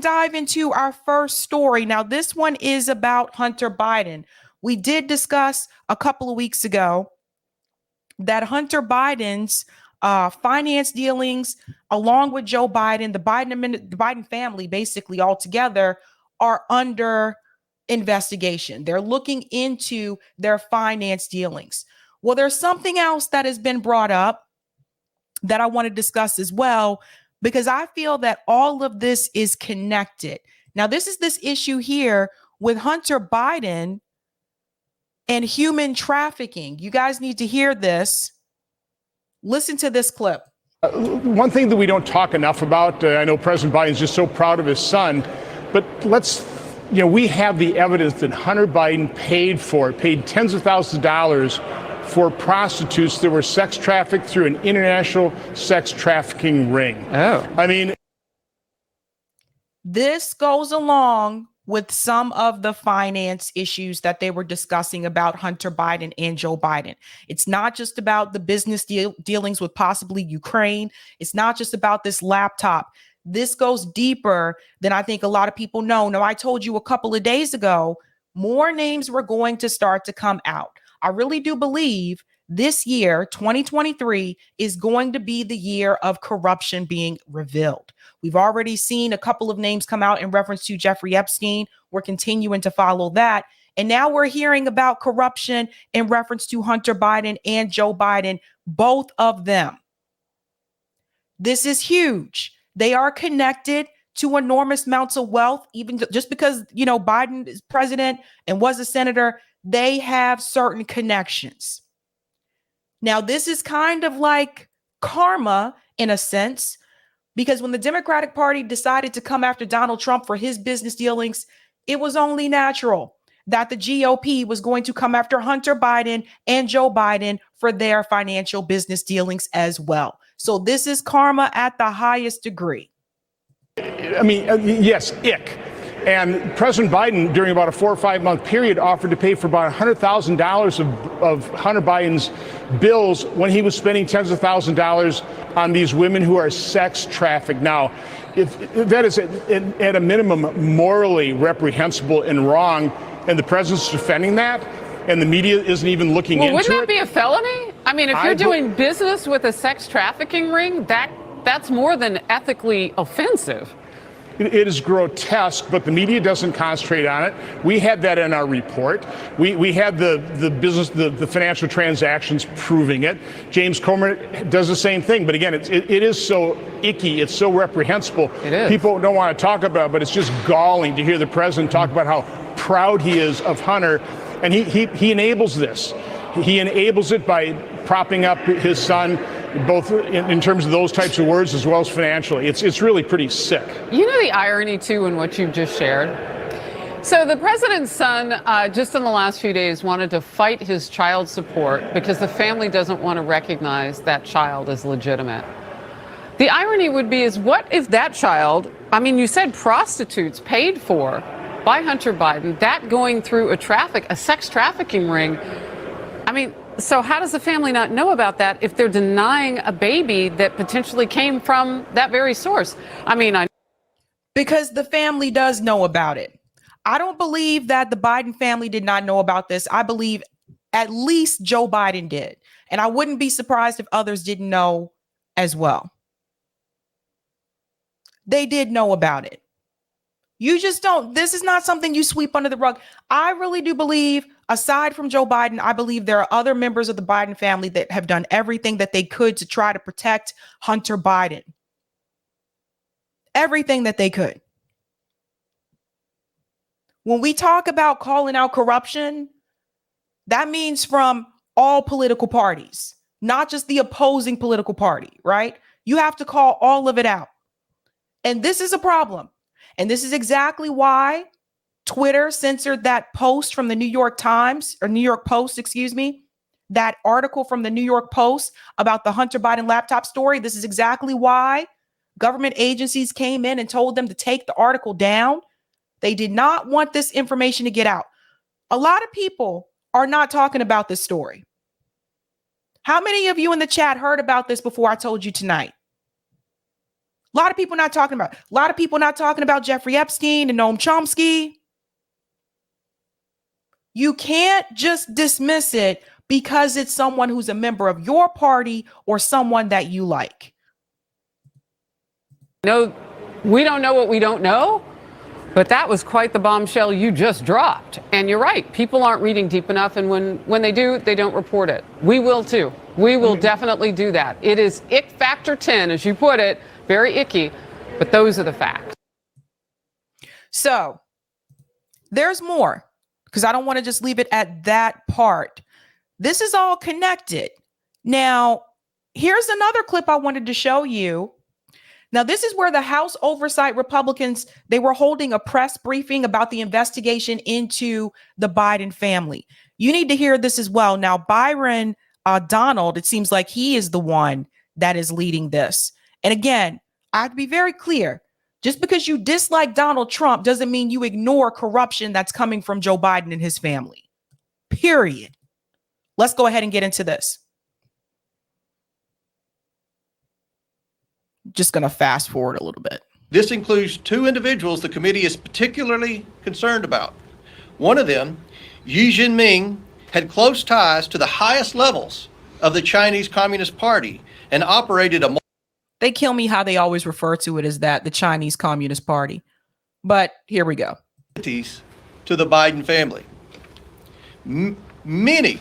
dive into our first story. Now, this one is about Hunter Biden. We did discuss a couple of weeks ago that Hunter Biden's finance dealings, along with Joe Biden, the Biden family, basically all together, are under investigation. They're looking into their finance dealings. Well, there's something else that has been brought up that I want to discuss as well, because I feel that all of this is connected. Now, this is this issue here with Hunter Biden and human trafficking. You guys need to hear this. Listen to this clip. One thing that we don't talk enough about, I know President Biden's just so proud of his son, but we have the evidence that Hunter Biden paid tens of thousands of dollars for prostitutes that were sex trafficked through an international sex trafficking ring. Oh. I mean, this goes along with some of the finance issues that they were discussing about Hunter Biden and Joe Biden. It's not just about the business dealings with possibly Ukraine. It's not just about this laptop. This goes deeper than I think a lot of people know. Now, I told you a couple of days ago, more names were going to start to come out. I really do believe this year, 2023, is going to be the year of corruption being revealed. We've already seen a couple of names come out in reference to Jeffrey Epstein. We're continuing to follow that. And now we're hearing about corruption in reference to Hunter Biden and Joe Biden, both of them. This is huge. They are connected to enormous amounts of wealth. Even just because, Biden is president and was a senator, they have certain connections. Now, this is kind of like karma in a sense, because when the Democratic Party decided to come after Donald Trump for his business dealings, it was only natural that the GOP was going to come after Hunter Biden and Joe Biden for their financial business dealings as well. So this is karma at the highest degree. I mean, yes, ick. And President Biden, during about a 4 or 5 month period, offered to pay for about $100,000 of Hunter Biden's bills when he was spending tens of thousands of dollars on these women who are sex trafficked. Now, if that is at a minimum morally reprehensible and wrong, and the president's defending that, and the media isn't even looking into it. Wouldn't that be a felony? I mean, if you're doing business with a sex trafficking ring, that's more than ethically offensive. It is grotesque, but the media doesn't concentrate on it. We had that in our report. We had the business, the financial transactions proving it. James Comer does the same thing. But again, it is so icky. It's so reprehensible. It is. People don't want to talk about it, but it's just galling to hear the president talk about how proud he is of Hunter. And he enables this. He enables it by propping up his son, both in terms of those types of words as well as financially. It's really pretty sick. You know the irony, too, in what you've just shared? So the president's son, just in the last few days, wanted to fight his child support because the family doesn't want to recognize that child as legitimate. The irony would be is what if that child, I mean, you said prostitutes paid for by Hunter Biden, that going through a sex trafficking ring. I mean, so how does the family not know about that if they're denying a baby that potentially came from that very source? I mean, because the family does know about it. I don't believe that the Biden family did not know about this. I believe at least Joe Biden did. And I wouldn't be surprised if others didn't know as well. They did know about it. You just don't. This is not something you sweep under the rug. I really do believe, aside from Joe Biden, I believe there are other members of the Biden family that have done everything that they could to try to protect Hunter Biden. Everything that they could. When we talk about calling out corruption, that means from all political parties, not just the opposing political party, right? You have to call all of it out. And this is a problem. And this is exactly why Twitter censored that post from the New York Times, or New York Post, excuse me, that article from the New York Post about the Hunter Biden laptop story. This is exactly why government agencies came in and told them to take the article down. They did not want this information to get out. A lot of people are not talking about this story. How many of you in the chat heard about this before I told you tonight? A lot of people not talking about. A lot of people not talking about Jeffrey Epstein and Noam Chomsky. You can't just dismiss it because it's someone who's a member of your party or someone that you like. No, we don't know what we don't know, but that was quite the bombshell you just dropped. And you're right, people aren't reading deep enough, and when they do, they don't report it. We will too. We will definitely do that. It is ick factor 10, as you put it, very icky, but those are the facts. So there's more, because I don't want to just leave it at that part. This is all connected. Now, here's another clip I wanted to show you. Now, this is where the House Oversight Republicans, they were holding a press briefing about the investigation into the Biden family. You need to hear this as well. Now, Byron Donald, it seems like he is the one that is leading this. And again, I have to be very clear. Just because you dislike Donald Trump doesn't mean you ignore corruption that's coming from Joe Biden and his family. Period. Let's go ahead and get into this. Just going to fast forward a little bit. This includes two individuals the committee is particularly concerned about. One of them, Xi Jinping, had close ties to the highest levels of the Chinese Communist Party and operated a... They kill me how they always refer to it as that, the Chinese Communist Party. But here we go. ...to the Biden family. Many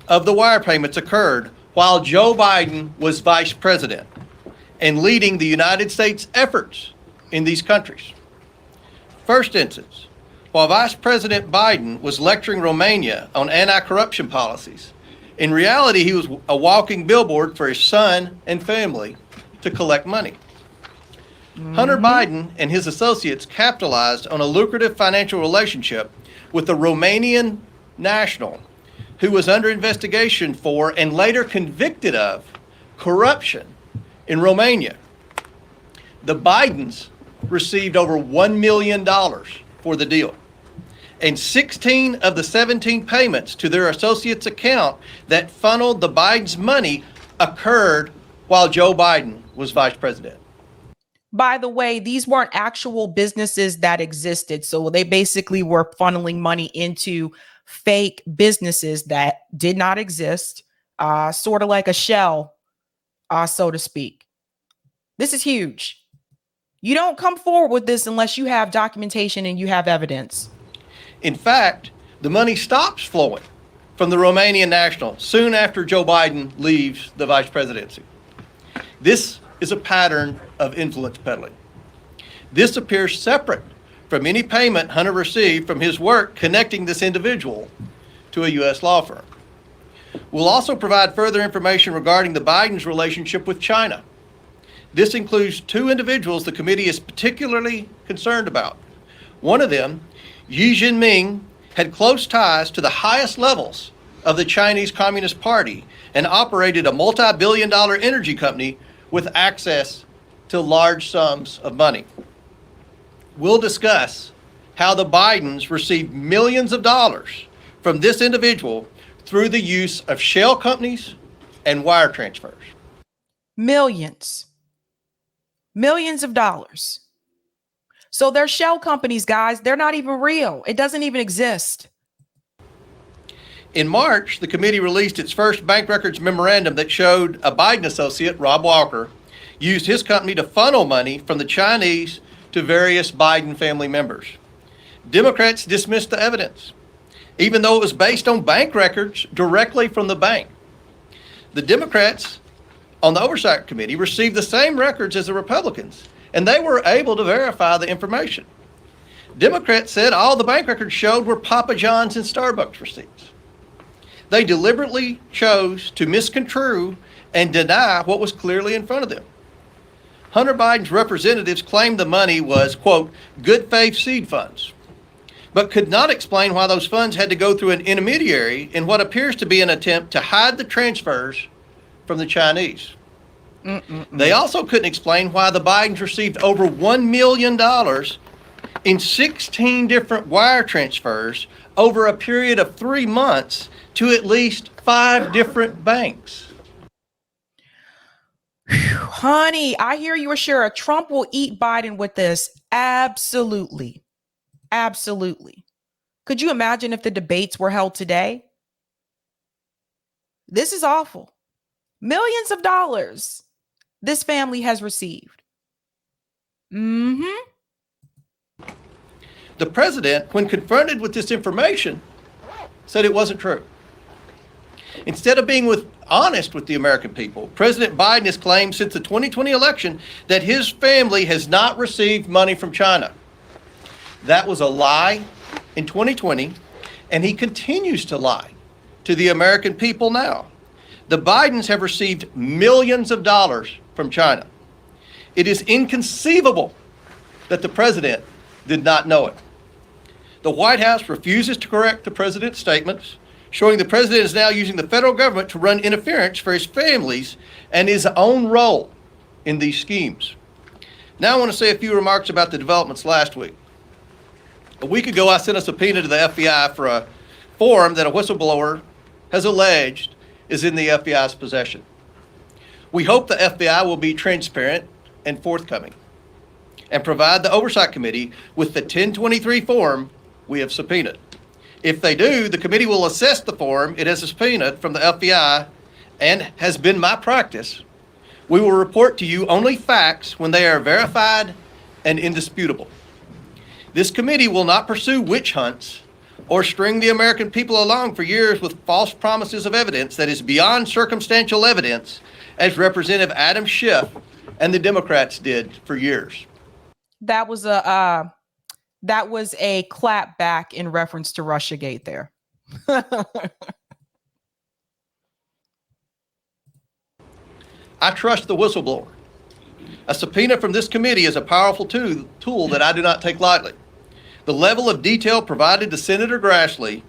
of the wire payments occurred while Joe Biden was vice president and leading the United States efforts in these countries. First instance, while Vice President Biden was lecturing Romania on anti-corruption policies, in reality, he was a walking billboard for his son and family to collect money. Hunter Biden and his associates capitalized on a lucrative financial relationship with the Romanian national who was under investigation for and later convicted of corruption in Romania. The Bidens received over $1 million for the deal. And 16 of the 17 payments to their associates' account that funneled the Bidens' money occurred while Joe Biden was vice president. By the way, these weren't actual businesses that existed. So they basically were funneling money into fake businesses that did not exist, sort of like a shell, so to speak. This is huge. You don't come forward with this unless you have documentation and you have evidence. In fact, the money stops flowing from the Romanian national soon after Joe Biden leaves the vice presidency. This is a pattern of influence peddling. This appears separate from any payment Hunter received from his work connecting this individual to a U.S. law firm. We'll also provide further information regarding the Bidens' relationship with China. This includes two individuals the committee is particularly concerned about. One of them, Xi Jinping, had close ties to the highest levels of the Chinese Communist Party and operated a multi-billion-dollar energy company with access to large sums of money. We'll discuss how the Bidens received millions of dollars from this individual through the use of shell companies and wire transfers. Millions of dollars. So they're shell companies, guys. They're not even real. It doesn't even exist. In March, the committee released its first bank records memorandum that showed a Biden associate, Rob Walker, used his company to funnel money from the Chinese to various Biden family members. Democrats dismissed the evidence, even though it was based on bank records directly from the bank. The Democrats on the Oversight Committee received the same records as the Republicans, and they were able to verify the information. Democrats said all the bank records showed were Papa John's and Starbucks receipts. They deliberately chose to misconstrue and deny what was clearly in front of them. Hunter Biden's representatives claimed the money was, quote, good faith seed funds, but could not explain why those funds had to go through an intermediary in what appears to be an attempt to hide the transfers from the Chinese. They also couldn't explain why the Bidens received over $1 million in 16 different wire transfers over a period of 3 months to at least 5 different banks. Honey, I hear you are sure Trump will eat Biden with this. Absolutely. Absolutely. Could you imagine if the debates were held today? This is awful. Millions of dollars this family has received. Mm-hmm. The president, when confronted with this information, said it wasn't true. Instead of being honest with the American people, President Biden has claimed since the 2020 election that his family has not received money from China. That was a lie in 2020, and he continues to lie to the American people now. The Bidens have received millions of dollars from China. It is inconceivable that the president did not know it. The White House refuses to correct the president's statements, showing the president is now using the federal government to run interference for his families and his own role in these schemes. Now I want to say a few remarks about the developments last week. A week ago, I sent a subpoena to the FBI for a form that a whistleblower has alleged is in the FBI's possession. We hope the FBI will be transparent and forthcoming and provide the Oversight Committee with the 1023 form we have subpoenaed. If they do, the committee will assess the form it has subpoenaed from the FBI, and has been my practice. We will report to you only facts when they are verified and indisputable. This committee will not pursue witch hunts or string the American people along for years with false promises of evidence that is beyond circumstantial evidence, as Representative Adam Schiff and the Democrats did for years. That was a clap back in reference to Russiagate there. I trust the whistleblower. A subpoena from this committee is a powerful tool that I do not take lightly. The level of detail provided to Senator Grassley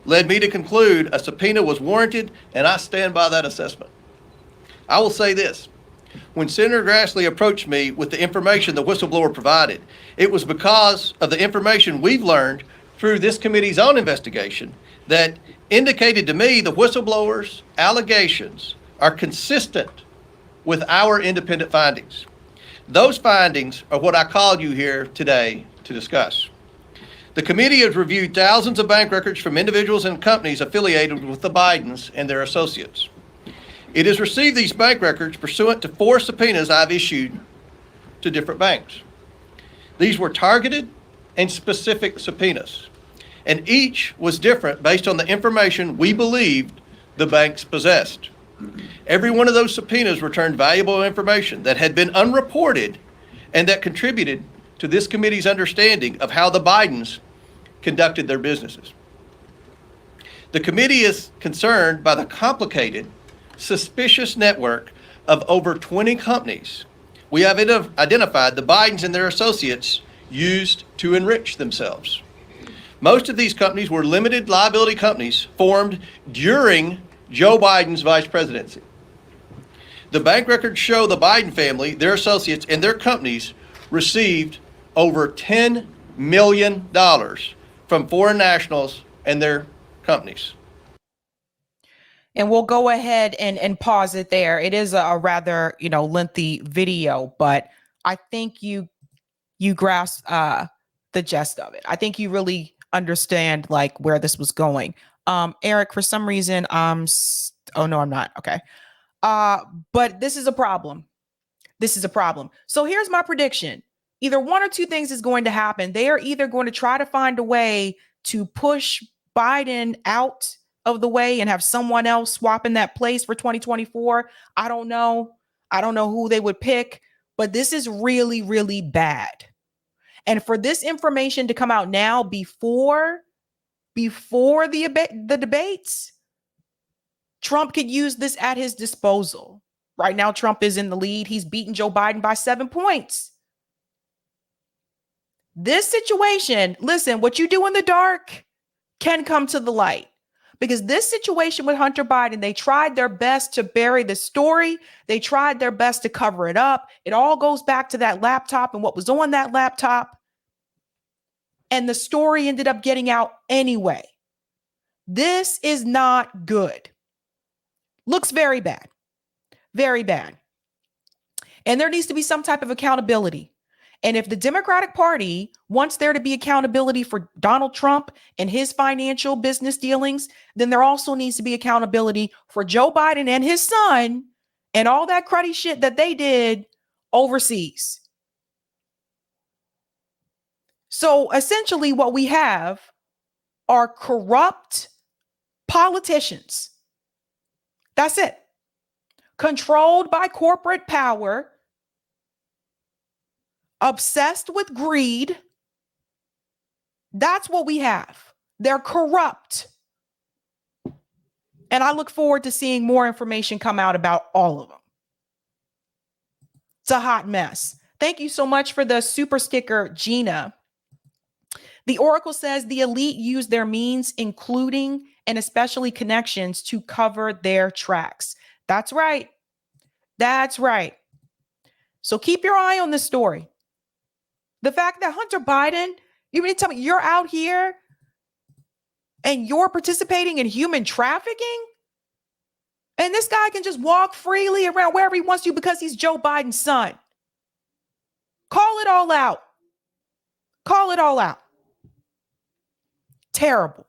led me to conclude a subpoena was warranted, and I stand by that assessment. I will say this. When Senator Grassley approached me with the information the whistleblower provided, it was because of the information we've learned through this committee's own investigation that indicated to me the whistleblower's allegations are consistent with our independent findings. Those findings are what I called you here today to discuss. The committee has reviewed thousands of bank records from individuals and companies affiliated with the Bidens and their associates. It has received these bank records pursuant to 4 subpoenas I've issued to different banks. These were targeted and specific subpoenas, and each was different based on the information we believed the banks possessed. Every one of those subpoenas returned valuable information that had been unreported and that contributed to this committee's understanding of how the Bidens conducted their businesses. The committee is concerned by the complicated, suspicious network of over 20 companies we have identified the Bidens and their associates used to enrich themselves. Most of these companies were limited liability companies formed during Joe Biden's vice presidency. The bank records show the Biden family, their associates, and their companies received over $10 million from foreign nationals and their companies. And we'll go ahead and pause it there. It is a rather, lengthy video, but I think you grasp the gist of it. I think you really understand like where this was going. Eric, for some reason, oh no, I'm not. Okay. But this is a problem. This is a problem. So here's my prediction. Either one or two things is going to happen. They are either going to try to find a way to push Biden out of the way and have someone else swap in that place for 2024. I don't know. I don't know who they would pick, but this is really, really bad. And for this information to come out now before the debates, Trump could use this at his disposal. Right now, Trump is in the lead. He's beaten Joe Biden by 7 points. This situation, listen, what you do in the dark can come to the light. Because this situation with Hunter Biden, they tried their best to bury the story. They tried their best to cover it up. It all goes back to that laptop and what was on that laptop. And the story ended up getting out anyway. This is not good. Looks very bad. Very bad. And there needs to be some type of accountability. And if the Democratic Party wants there to be accountability for Donald Trump and his financial business dealings, then there also needs to be accountability for Joe Biden and his son and all that cruddy shit that they did overseas. So essentially what we have are corrupt politicians. That's it. Controlled by corporate power, obsessed with greed. That's what we have. They're corrupt. And I look forward to seeing more information come out about all of them. It's a hot mess. Thank you so much for the super sticker, Gina. The Oracle says the elite use their means, including and especially connections, to cover their tracks. That's right. That's right. So keep your eye on this story. The fact that Hunter Biden, you mean to tell me you're out here and you're participating in human trafficking? And this guy can just walk freely around wherever he wants to because he's Joe Biden's son. Call it all out. Call it all out. Terrible.